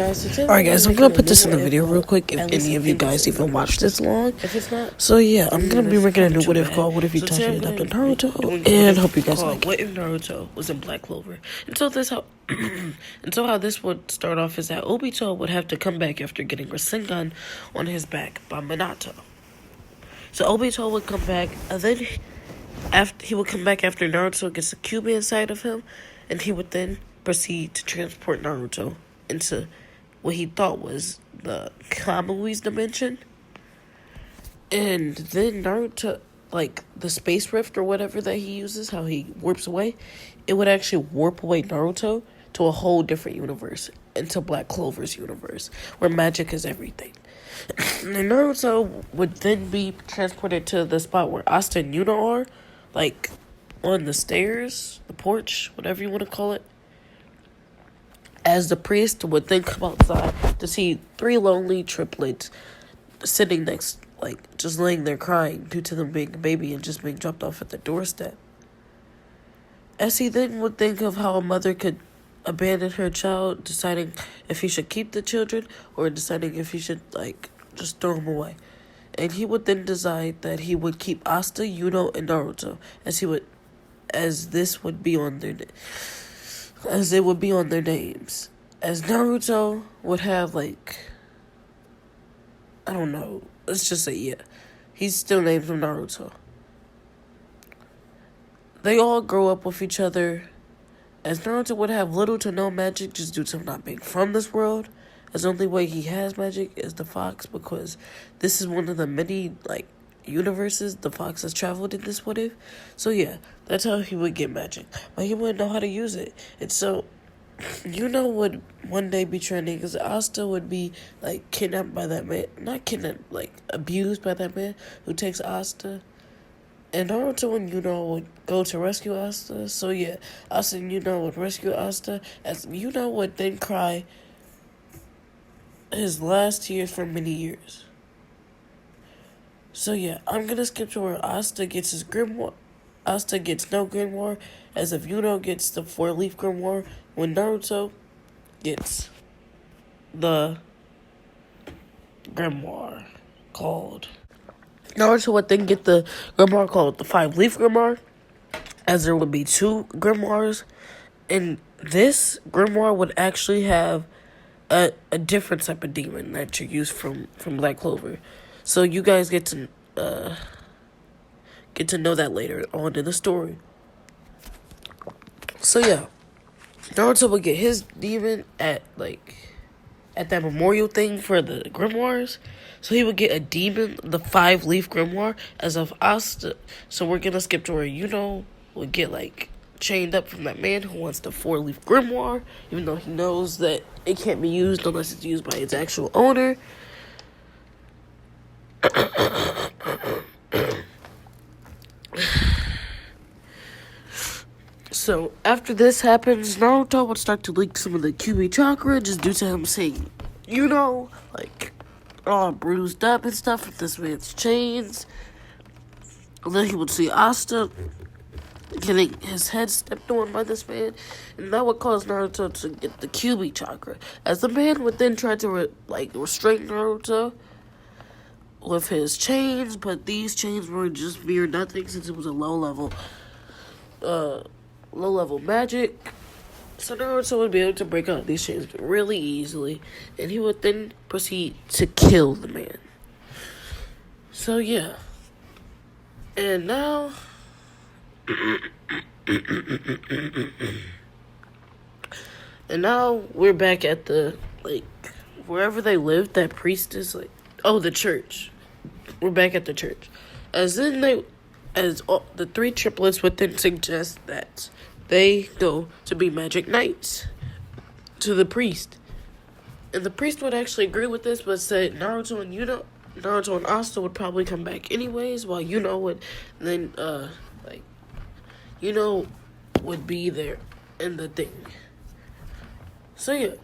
Alright guys, I'm gonna put this in the video real quick if any of you guys even watch this long. So yeah, I'm gonna be making a new what if called What If You Touch Me Up in Naruto, and hope you guys like it. What if Naruto was in Black Clover? And so how this would start off is that Obito would have to come back after getting Rasengan on his back by Minato. So Obito would come back, and then he would come back after Naruto gets a cube inside of him, and he would then proceed to transport Naruto into what he thought was the Kamawi's dimension. And then Naruto, like the space rift or whatever that he uses, how he warps away, it would actually warp away Naruto to a whole different universe, into Black Clover's universe, where magic is everything. And Naruto would then be transported to the spot where Asta and Yuno are, like on the stairs, the porch, whatever you want to call it, as the priest would then come outside to see three lonely triplets sitting next, like, just laying there crying due to them being a baby and just being dropped off at the doorstep. As he then would think of how a mother could abandon her child, deciding if he should keep the children or deciding if he should, like, just throw them away. And he would then decide that he would keep Asta, Yuno, and Naruto, as it would be on their names. As Naruto would have, like, I don't know, let's just say, yeah, he's still named him Naruto. They all grow up with each other, as Naruto would have little to no magic just due to him not being from this world, as the only way he has magic is the fox, because this is one of the many, like, universes the fox has traveled in this what if. So yeah, that's how he would get magic, but he wouldn't know how to use it. And so Yuno would one day be training, because Asta would be like kidnapped by that man, not kidnapped, like abused by that man who takes Asta. And Naruto and Yuno would go to rescue Asta. So yeah, Asta and Yuno would rescue Asta, as Yuno would then cry his last tears for many years. So yeah, I'm gonna skip to where Asta gets his grimoire. Asta gets no grimoire, as if Yuno gets the 4-leaf grimoire, when Naruto gets the grimoire called. Naruto would then get the grimoire called the 5-leaf grimoire, as there would be 2 grimoires, and this grimoire would actually have a different type of demon that you use from Black Clover. So you guys get to know that later on in the story. So yeah, Naruto would get his demon at that memorial thing for the grimoires. So he would get a demon, the 5-leaf grimoire, as of Asta. So we're gonna skip to where Yuno would get chained up from that man who wants the 4-leaf grimoire, even though he knows that it can't be used unless it's used by its actual owner. So after this happens, Naruto would start to leak some of the QB chakra just due to him saying, all bruised up and stuff with this man's chains. And then he would see Asta getting his head stepped on by this man, and that would cause Naruto to get the QB chakra, as the man would then try to restrain Naruto with his chains, but these chains were just mere nothing since it was a low level magic. So Naruto would be able to break out these chains really easily, and he would then proceed to kill the man. So yeah, and now we're back at the wherever they lived. That priest is the church. We're back at the church, as the 3 triplets would then suggest that they go to be magic knights to the priest, and the priest would actually agree with this, but said Naruto and Asta would probably come back anyways, while Yuno would then Yuno would be there in the thing. So yeah,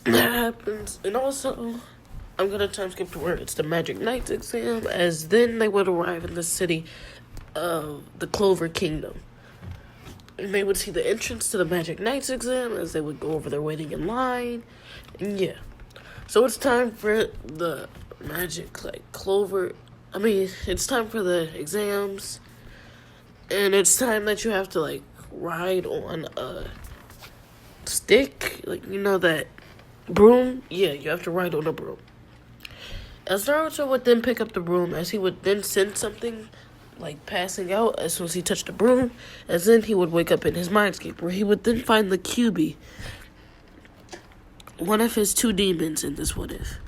that happens. And also, I'm gonna time skip to where it's the Magic Knights exam, as then they would arrive in the city of the Clover Kingdom. And they would see the entrance to the Magic Knights exam, as they would go over there waiting in line. And yeah, So it's time for the magic, like Clover. It's time for the exams, and it's time that you have to like ride on a stick, like that broom. Yeah, you have to ride on a broom. As Naruto would then pick up the broom, as he would then send something like passing out as soon as he touched the broom, as then he would wake up in his mindscape, where he would then find the QB, one of his 2 demons in this what if.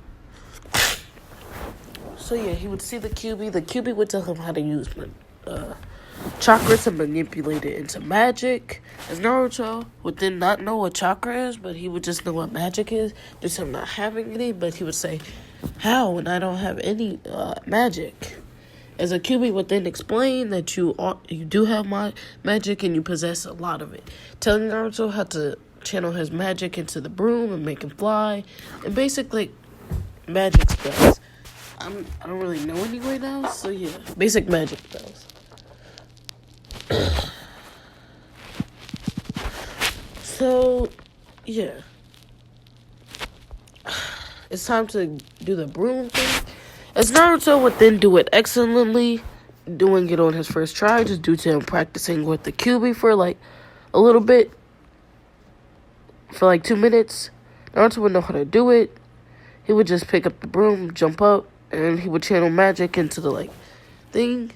So yeah, he would see the QB. The QB would tell him how to use chakra to manipulate it into magic. As Naruto would then not know what chakra is, but he would just know what magic is, just him not having any. But he would say, "How? When I don't have any magic?" As a QB would then explain that you do have magic and you possess a lot of it, telling Naruto how to channel his magic into the broom and make him fly, and basically magic spells. I don't really know any right now, so yeah, basic magic spells. So yeah, it's time to do the broom thing. As Naruto would then do it excellently, doing it on his first try, just due to him practicing with the QB for like a little bit, for like 2 minutes. Naruto would know how to do it. He would just pick up the broom, jump up, and he would channel magic into the like thing,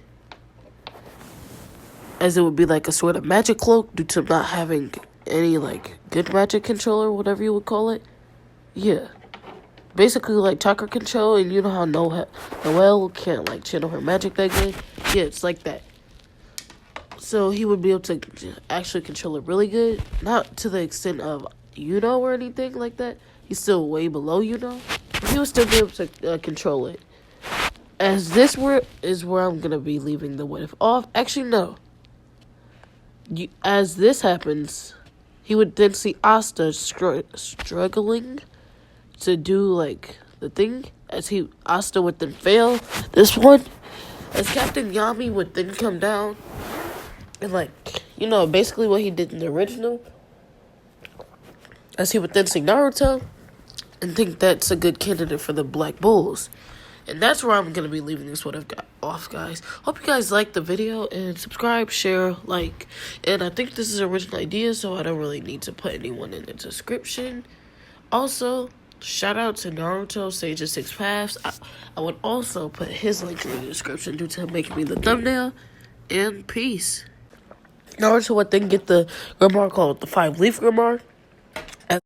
as it would be like a sort of magic cloak due to not having any like good magic control or whatever you would call it. Yeah. Basically like chakra control, and you know how Noelle can't like channel her magic that good? Yeah, it's like that. So he would be able to actually control it really good. Not to the extent of or anything like that. He's still way below but he would still be able to control it. As this is where I'm going to be leaving the what if off. Actually, no. As this happens, he would then see Asta struggling to do like the thing, as Asta would then fail this one, as Captain Yami would then come down and like basically what he did in the original, as he would then see Naruto and think that's a good candidate for the Black Bulls. And that's where I'm gonna be leaving this one off, guys. Hope you guys liked the video, and subscribe, share, like, and I think this is an original idea, so I don't really need to put anyone in the description. Also, shout out to Naruto Sage of 6 Paths. I would also put his link in the description due to him making me the thumbnail. And peace. Naruto would then get the Grimoire called the 5-Leaf Grimoire.